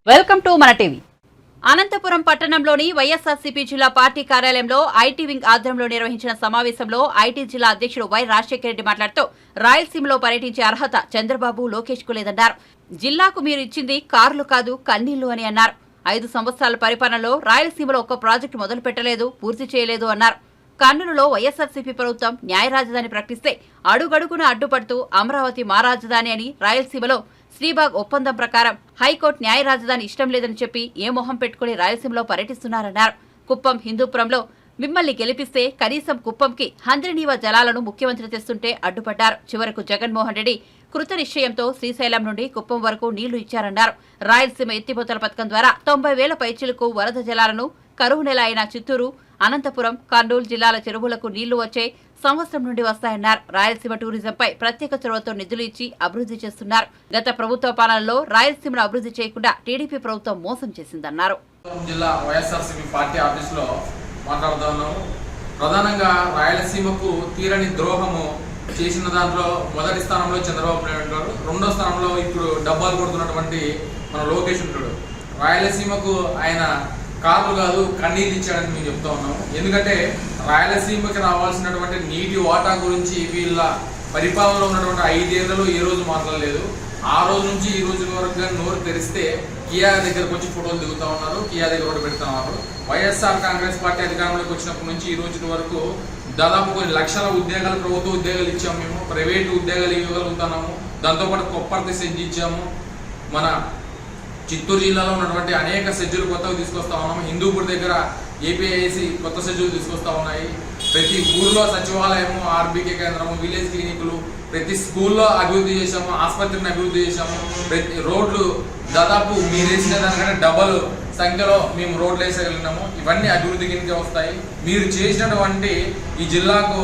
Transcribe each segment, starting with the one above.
Welcome to మన TV. Anantapuram పట్టణంలోని వైఎస్ఆర్సీపీ జిల్లా పార్టీ కార్యాలయంలో ఐటీ వింగ్ ఆధ్వర్యంలో నిర్వహించిన సమావేశంలో ఐటీ జిల్లా అధ్యక్షుడు వై రాజశేఖర రెడ్డి మాట్లాడుతూ రాయలసీమలో పర్యటించే అర్హత చంద్రబాబు లోకేష్ కు లేదన్నారు. జిల్లాకు మీరు ఇచ్చింది కార్లు కాదు కన్నీళ్లు అని అన్నారు. 5 సంవత్సరాల పరిపాలనలో రాయలసీమలో ఒక్క ప్రాజెక్టు మొదలు పెట్టలేదు, పూర్తి చేయలేదు అన్నారు. కర్నూలులో వైఎస్ఆర్సీపీ ప్రభుత్వం న్యాయ రాజధాని ప్రకటిస్తే అడుగడుగున అడ్డుపడుతూ అమరావతి మా రాజధాని అని, రాయలసీమలో శ్రీబాగ్ ఒప్పందం ప్రకారం హైకోర్టు న్యాయ రాజధాని ఇష్టం లేదని చెప్పి ఏ మొహం పెట్టుకుని రాయలసీమలో పర్యటిస్తున్నారన్నారు. కుప్పం హిందూపురంలో మిమ్మల్ని గెలిపిస్తే కనీసం కుప్పంకి హంద్రినీవ జలాలను ముఖ్యమంత్రి తెస్తుంటే అడ్డుపడ్డారు. చివరకు జగన్మోహన్ రెడ్డి కృత నిశ్చయంతో శ్రీశైలం నుండి కుప్పం వరకు నీళ్లు ఇచ్చారన్నారు. రాయలసీమ ఎత్తిపోతల పథకం ద్వారా 90,000 పైచిలకు వరద జలాలను కరువు నెల అయిన చిత్తూరు, అనంతపురం, కర్నూలు జిల్లాల చెరువులకు నీళ్లు వచ్చే సంవత్సరం నుండి వస్తాయన్నారు. రాయలసీమ టూరిజంపై ప్రత్యేక చొరవతో నిధులు ఇచ్చి అభివృద్ధి చేస్తున్నారు. గత ప్రభుత్వ పాలనలో రాయలసీమను అభివృద్ధి చేయకుండా టీడీపీ ప్రభుత్వం మోసం చేసిందన్నారు. జిల్లా వైఎస్ఆర్సీపీ పార్టీ ఆఫీసులో మాట్లాడుతున్నాము. ప్రధానంగా రాయలసీమకు తీరని ద్రోహము చేసిన దాంట్లో మొదటి స్థానంలో చంద్రబాబు నాయుడు గారు, రెండో స్థానంలో ఇప్పుడు డబ్బాలు కొడుతున్నటువంటి మన లోకేష్ ఉంటాడు. రాయలసీమకు ఆయన కార్లు కాదు కన్నీళ్ళు ఇచ్చాడని మేము చెప్తా ఉన్నాము. ఎందుకంటే రాయలసీమకి రావాల్సినటువంటి నీటి వాటా గురించి వీళ్ళ పరిపాలనలో ఉన్నటువంటి 5 ఏళ్లలో ఏ రోజు మాట్లాడలేదు. ఆ రోజు నుంచి ఈ రోజు వరకు నోరు తెరిస్తే కియా దగ్గరకు వచ్చి ఫోటోలు దిగుతా ఉన్నారు, కియా దగ్గర కూడా పెడతా ఉన్నారు. వైఎస్ఆర్ కాంగ్రెస్ పార్టీ అధికారంలోకి వచ్చినప్పటి నుంచి ఈ రోజు వరకు దాదాపు కొన్ని లక్షల ఉద్యోగాలు, ప్రభుత్వ ఉద్యోగాలు ఇచ్చాము, మేము ప్రైవేటు ఉద్యోగాలు ఇవ్వగలుగుతున్నాము. దాంతోపాటు కొప్పర్తి సెజ్ ఇచ్చాము. మన చిత్తూరు జిల్లాలో ఉన్నటువంటి అనేక సెజ్జులు కొత్తగా తీసుకొస్తా ఉన్నాము. హిందూపూర్ దగ్గర ఏపీఐసి కొత్త సెజ్జులు తీసుకొస్తా ఉన్నాయి. ప్రతి ఊర్లో సచివాలయము, ఆర్బీకే కేంద్రము, విలేజ్ క్లినిక్లు, ప్రతి స్కూల్లో అభివృద్ధి చేశాము, ఆసుపత్రిని అభివృద్ధి చేశాము. ప్రతి రోడ్లు దాదాపు మీరు వేసిన దానికంటే డబల్ సంఖ్యలో మేము రోడ్లు వేసగలిగినాము. ఇవన్నీ అభివృద్ధి కిందకే వస్తాయి. మీరు చేసినటువంటి ఈ జిల్లాకు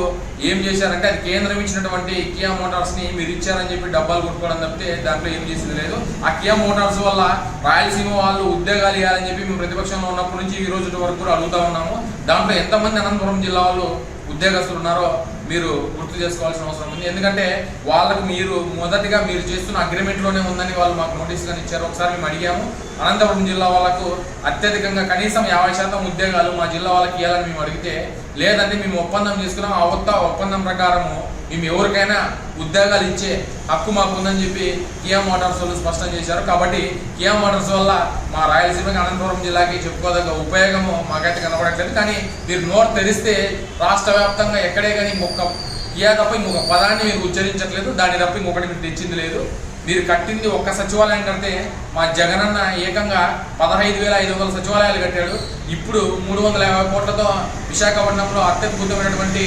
ఏం చేశారంటే అది కేంద్రం ఇచ్చినటువంటి కియా మోటార్స్ ని మీరు ఇచ్చారని చెప్పి డబ్బాలు కొట్టుకోవడం తప్పితే దాంట్లో ఏం చేసింది లేదు. ఆ కియా మోటార్స్ వల్ల రాయలసీమ వాళ్ళు ఉద్యోగాలు ఇవ్వాలని చెప్పి మేము ప్రతిపక్షంలో ఉన్నప్పటి నుంచి ఈ రోజు వరకు కూడా అడుగుతా ఉన్నాము. దాంట్లో ఎంతమంది అనంతపురం జిల్లా వాళ్ళు ఉద్యోగస్తులు ఉన్నారో మీరు గుర్తు చేసుకోవాల్సిన అవసరం ఉంది. ఎందుకంటే వాళ్ళకు మీరు మొదటిగా మీరు చేస్తున్న అగ్రిమెంట్లోనే ఉందని వాళ్ళు మాకు నోటీస్ కానీ ఇచ్చారు. ఒకసారి మేము అడిగాము. అనంతపురం జిల్లా వాళ్ళకు అత్యధికంగా కనీసం 50% ఉద్యోగాలు మా జిల్లా వాళ్ళకి ఇవ్వాలని మేము అడిగితే లేదంటే మేము ఒప్పందం చేసుకున్నాం, ఆ ఒప్పందం ప్రకారము మేము ఎవరికైనా ఉద్యోగాలు ఇచ్చే హక్కు మాకు ఉందని చెప్పి కియా మోటార్స్ వాళ్ళు స్పష్టం చేశారు. కాబట్టి కియా మోటార్స్ వల్ల మా రాయలసీమకి, అనంతపురం జిల్లాకి చెప్పుకోదగ్గ ఉపయోగము మాకైతే కనబడట్లేదు. కానీ మీరు నోరు తెరిస్తే రాష్ట్ర వ్యాప్తంగా ఎక్కడే కానీ కియా తప్ప ఇంకొక పదాన్ని మీరు ఉచ్చరించట్లేదు. దాని తప్ప ఇంకొకటి మీరు తెచ్చింది లేదు. మీరు కట్టింది ఒక్క సచివాలయం కడితే మా జగనన్న ఏకంగా 15,500 సచివాలయాలు కట్టాడు. ఇప్పుడు 350 కోట్లతో విశాఖపట్నంలో అత్యద్భుతమైనటువంటి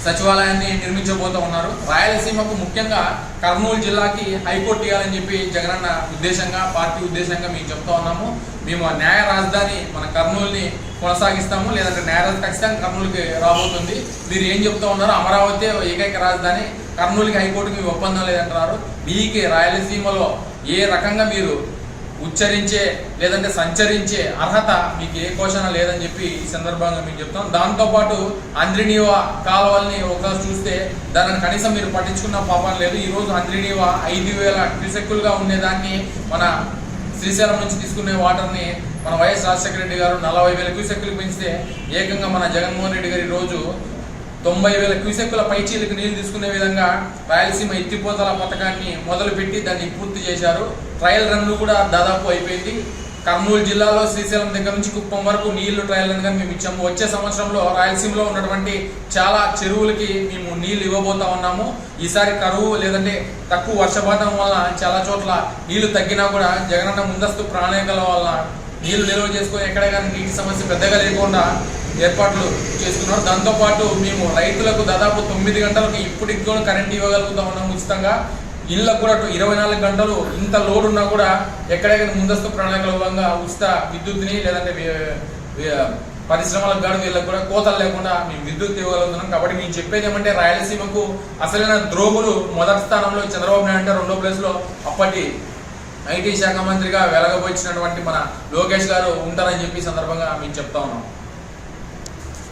సచివాలయాన్ని నిర్మించబోతూ ఉన్నారు. రాయలసీమకు ముఖ్యంగా కర్నూలు జిల్లాకి హైకోర్టు ఇవ్వాలని చెప్పి జగనన్న ఉద్దేశంగా, పార్టీ ఉద్దేశంగా మేము చెప్తా ఉన్నాము. మేము ఆ న్యాయ రాజధాని మన కర్నూలుని కొనసాగిస్తాము, లేదంటే న్యాయ రాజధాని ఖచ్చితంగా కర్నూలుకి రాబోతుంది. మీరు ఏం చెప్తా ఉన్నారు? అమరావతి ఏకైక రాజధాని, కర్నూలుకి హైకోర్టుకి మీ ఒప్పందం లేదంటున్నారు. మీకే రాయలసీమలో ఏ రకంగా మీరు ఉచ్చరించే లేదంటే సంచరించే అర్హత మీకు ఏ కోశన లేదని చెప్పి ఈ సందర్భంగా మేము చెప్తాం. దాంతోపాటు హంద్రినీవ కాలువల్ని ఒకసారి చూస్తే దానిని కనీసం మీరు పట్టించుకున్న పాపం లేదు. ఈరోజు హంద్రినీవ 5,000 క్యూసెక్కులుగా ఉండేదాన్ని మన శ్రీశైలం నుంచి తీసుకునే వాటర్ని మన వైఎస్ రాజశేఖర రెడ్డి గారు 40,000 క్యూసెక్కులు పెంచితే ఏకంగా మన జగన్మోహన్ రెడ్డి గారు ఈరోజు 90,000 క్యూసెక్కుల పైచీలకు నీళ్లు తీసుకునే విధంగా రాయలసీమ ఎత్తిపోతల పథకాన్ని మొదలుపెట్టి దాన్ని పూర్తి చేశారు. ట్రయల్ రన్లు కూడా దాదాపు అయిపోయింది. కర్నూలు జిల్లాలో శ్రీశైలం దగ్గర నుంచి కుప్పం వరకు నీళ్లు ట్రయల్ రన్గా మేము ఇచ్చాము. వచ్చే సంవత్సరంలో రాయలసీమలో ఉన్నటువంటి చాలా చెరువులకి మేము నీళ్లు ఇవ్వబోతా ఉన్నాము. ఈసారి కరువు లేదంటే తక్కువ వర్షపాతం వల్ల చాలా చోట్ల నీళ్లు తగ్గినా కూడా జగనన్న ముందస్తు ప్రణాళికల వల్ల నీళ్లు నిల్వ చేసుకుని ఎక్కడ కానీ నీటి సమస్య పెద్దగా లేకుండా ఏర్పాట్లు చేస్తున్నారు. దాంతోపాటు మేము రైతులకు దాదాపు 9 గంటలకు ఇప్పటికి కూడా కరెంట్ ఇవ్వగలుగుతా ఉన్నాము ఉచితంగా. ఇళ్ళకు కూడా 24 గంటలు ఇంత లోడ్ ఉన్నా కూడా ఎక్కడైనా ముందస్తు ప్రణాళికల భాగంగా ఉచిత విద్యుత్ని లేదంటే పరిశ్రమలకు గాడు వీళ్ళకి కూడా కోతలు లేకుండా మేము విద్యుత్ ఇవ్వగలుగుతున్నాం. కాబట్టి మేము చెప్పేది ఏమంటే రాయలసీమకు అసలైన ద్రోహులు మొదటి స్థానంలో చంద్రబాబు నాయుడు అంటే, రెండో ప్లేస్లో అప్పటి ఐటీ శాఖ మంత్రిగా వెలగబోచ్చినటువంటి మన లోకేష్ గారు ఉంటారని చెప్పి సందర్భంగా మేము చెప్తా ఉన్నాం.